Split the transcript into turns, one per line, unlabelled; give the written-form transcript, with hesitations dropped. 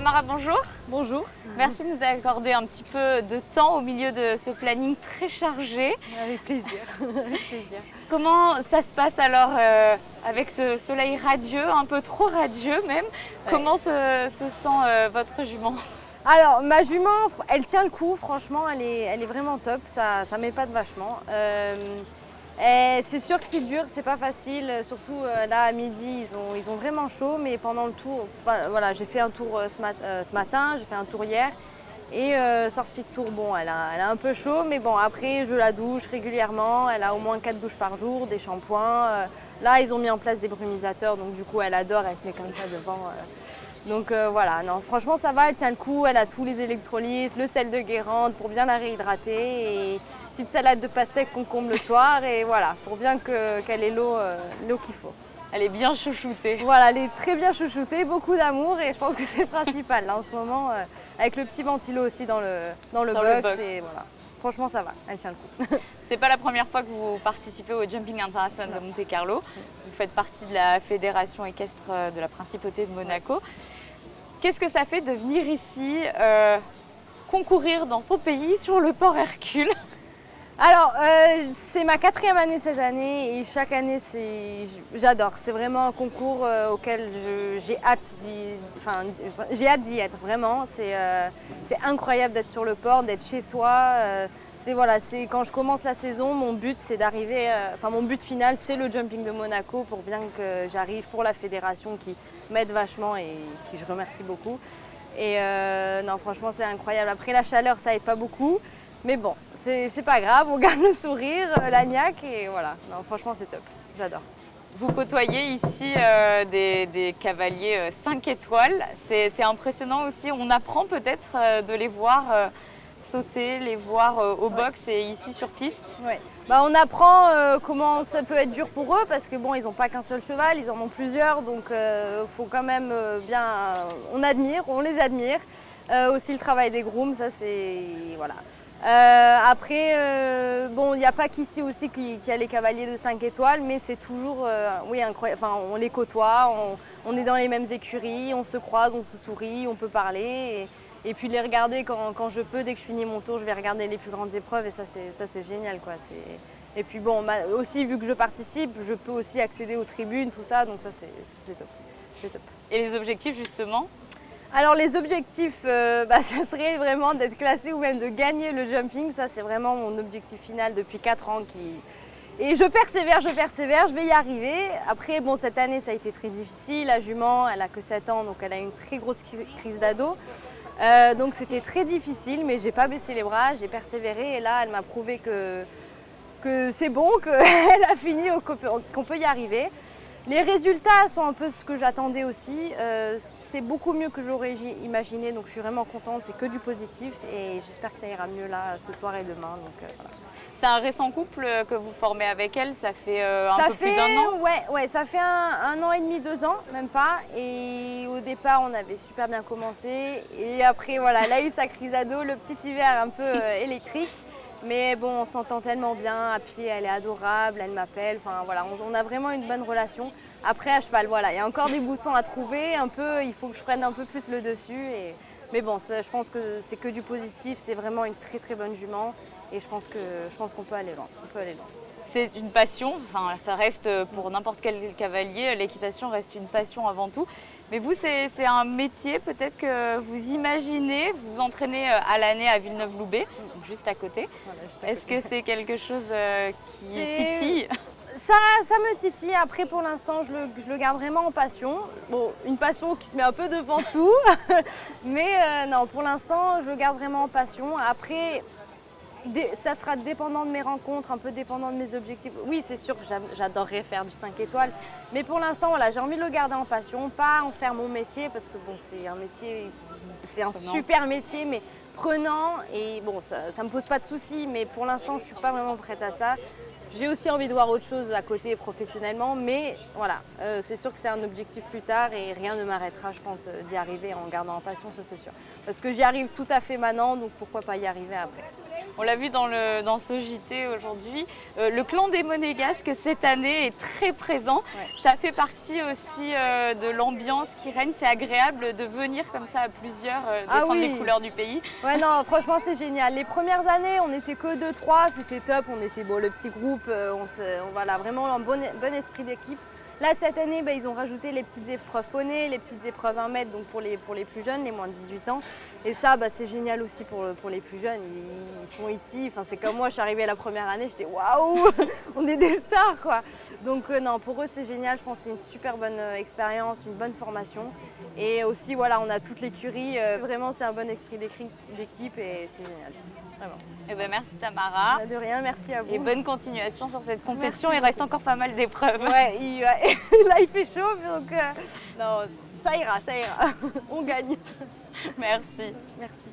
Tamara, bonjour.
Bonjour.
Merci de nous accorder un petit peu de temps au milieu de ce planning très chargé.
Avec plaisir. Avec plaisir.
Comment ça se passe alors avec ce soleil radieux, un peu trop radieux même? Comment se sent votre jument?
Alors, ma jument, elle tient le coup, franchement, elle est vraiment top, ça m'épate vachement. C'est sûr que c'est dur, c'est pas facile, surtout là à midi, ils ont vraiment chaud, mais pendant le tour, voilà, j'ai fait un tour ce matin, j'ai fait un tour hier, et sortie de tour, bon, elle a un peu chaud, mais bon, après, je la douche régulièrement, elle a au moins 4 douches par jour, des shampoings. Là, ils ont mis en place des brumisateurs, donc du coup, elle adore, elle se met comme ça devant. Donc voilà, non, franchement ça va, elle tient le coup, elle a tous les électrolytes, le sel de Guérande pour bien la réhydrater et petite salade de pastèque concombre le soir et voilà, pour bien qu'elle ait l'eau qu'il faut.
Elle est bien chouchoutée.
Voilà, elle est très bien chouchoutée, beaucoup d'amour et je pense que c'est le principal là en ce moment, avec le petit ventilo aussi dans le box. Et voilà. Franchement ça va, elle tient le coup.
C'est pas la première fois que vous participez au Jumping International de Monte-Carlo. Vous faites partie de la fédération équestre de la Principauté de Monaco. Qu'est-ce que ça fait de venir ici concourir dans son pays sur le port Hercule?
Alors, c'est ma 4e année cette année et chaque année, j'adore. C'est vraiment un concours auquel j'ai hâte d'y être, vraiment. C'est incroyable d'être sur le port, d'être chez soi. C'est quand je commence la saison, mon but, c'est d'arriver... mon but final, c'est le Jumping de Monaco pour bien que j'arrive pour la fédération qui m'aide vachement et qui je remercie beaucoup. Et non, franchement, c'est incroyable. Après, la chaleur, ça aide pas beaucoup. Mais bon, c'est pas grave, on garde le sourire, la niaque et voilà. Non, franchement, c'est top, j'adore.
Vous côtoyez ici des cavaliers 5 étoiles. C'est impressionnant aussi. On apprend peut-être de les voir sauter, les voir au box et ici sur piste.
Ouais. On apprend comment ça peut être dur pour eux parce que bon, ils n'ont pas qu'un seul cheval, ils en ont plusieurs, donc faut quand même bien. On les admire. Aussi le travail des grooms, ça c'est voilà. Après, il n'y a pas qu'ici aussi qu'il y a les cavaliers de 5 étoiles, mais c'est toujours incroyable. Enfin, on les côtoie, on est dans les mêmes écuries, on se croise, on se sourit, on peut parler. Et puis les regarder quand je peux, dès que je finis mon tour, je vais regarder les plus grandes épreuves et ça c'est génial, quoi. Et puis bon, aussi vu que je participe, je peux aussi accéder aux tribunes, tout ça, donc ça c'est top. C'est top.
Et les objectifs justement?
Alors les objectifs, ça serait vraiment d'être classé ou même de gagner le jumping. Ça c'est vraiment mon objectif final depuis 4 ans. Et je persévère, je vais y arriver. Après, bon, cette année ça a été très difficile. La jument, elle a que 7 ans, donc elle a une très grosse crise d'ado. Donc c'était très difficile, mais j'ai pas baissé les bras, j'ai persévéré et là elle m'a prouvé que c'est bon, qu'elle a fini, qu'on peut y arriver. Les résultats sont un peu ce que j'attendais aussi. C'est beaucoup mieux que j'aurais imaginé, donc je suis vraiment contente. C'est que du positif et j'espère que ça ira mieux là ce soir et demain. Donc, voilà.
C'est un récent couple que vous formez avec elle, ça fait plus d'un an?
Ouais, ça fait un an et demi, 2 ans, même pas. Et au départ, on avait super bien commencé. Et après, voilà, elle a eu sa crise d'ado, le petit hiver un peu électrique. Mais bon, on s'entend tellement bien, à pied, elle est adorable, elle m'appelle, enfin voilà, on a vraiment une bonne relation. Après, à cheval, voilà, il y a encore des boutons à trouver, il faut que je prenne un peu plus le dessus. Mais bon, je pense que c'est que du positif, c'est vraiment une très très bonne jument et je pense qu'on peut aller loin.
C'est une passion, enfin, ça reste pour n'importe quel cavalier, l'équitation reste une passion avant tout. Mais vous, c'est un métier peut-être que vous imaginez, vous entraînez à l'année à Villeneuve-Loubet, juste à côté. Voilà, Est-ce que c'est quelque chose qui titille?
Ça me titille. Après, pour l'instant, je le garde vraiment en passion. Bon, une passion qui se met un peu devant tout. Mais non, pour l'instant, je le garde vraiment en passion. Après, ça sera dépendant de mes rencontres, un peu dépendant de mes objectifs. Oui, c'est sûr que j'adorerais faire du 5 étoiles. Mais pour l'instant, voilà, j'ai envie de le garder en passion, pas en faire mon métier, parce que bon, c'est un métier, c'est un super métier, mais prenant. Et bon, ça me pose pas de soucis, mais pour l'instant, je suis pas vraiment prête à ça. J'ai aussi envie de voir autre chose à côté professionnellement, mais voilà, c'est sûr que c'est un objectif plus tard et rien ne m'arrêtera, je pense, d'y arriver en gardant en passion, ça c'est sûr. Parce que j'y arrive tout à fait maintenant, donc pourquoi pas y arriver après.
On l'a vu dans ce JT aujourd'hui. Le clan des Monégasques cette année est très présent.
Ouais.
Ça fait partie aussi de l'ambiance qui règne. C'est agréable de venir comme ça à plusieurs, défendre les couleurs du pays.
Ouais, non, franchement, c'est génial. Les premières années, on n'était que 2-3, c'était top. On était le petit groupe, voilà, vraiment un bon esprit d'équipe. Là, cette année, ils ont rajouté les petites épreuves poney, les petites épreuves 1 mètre, donc pour les plus jeunes, les moins de 18 ans. Et ça, c'est génial aussi pour les plus jeunes. Ils sont ici. Enfin, c'est comme moi, je suis arrivée la première année, j'étais waouh, on est des stars, quoi. Donc non, pour eux, c'est génial. Je pense que c'est une super bonne expérience, une bonne formation. Et aussi, voilà, on a toute l'écurie. Vraiment, c'est un bon esprit d'équipe et c'est génial. Vraiment.
Eh ben, merci Tamara.
De rien, merci à vous.
Et bonne continuation sur cette compétition.
Merci
Il reste encore pas mal d'épreuves.
Ouais, là il fait chaud, donc non, ça ira, on gagne.
Merci.
Merci.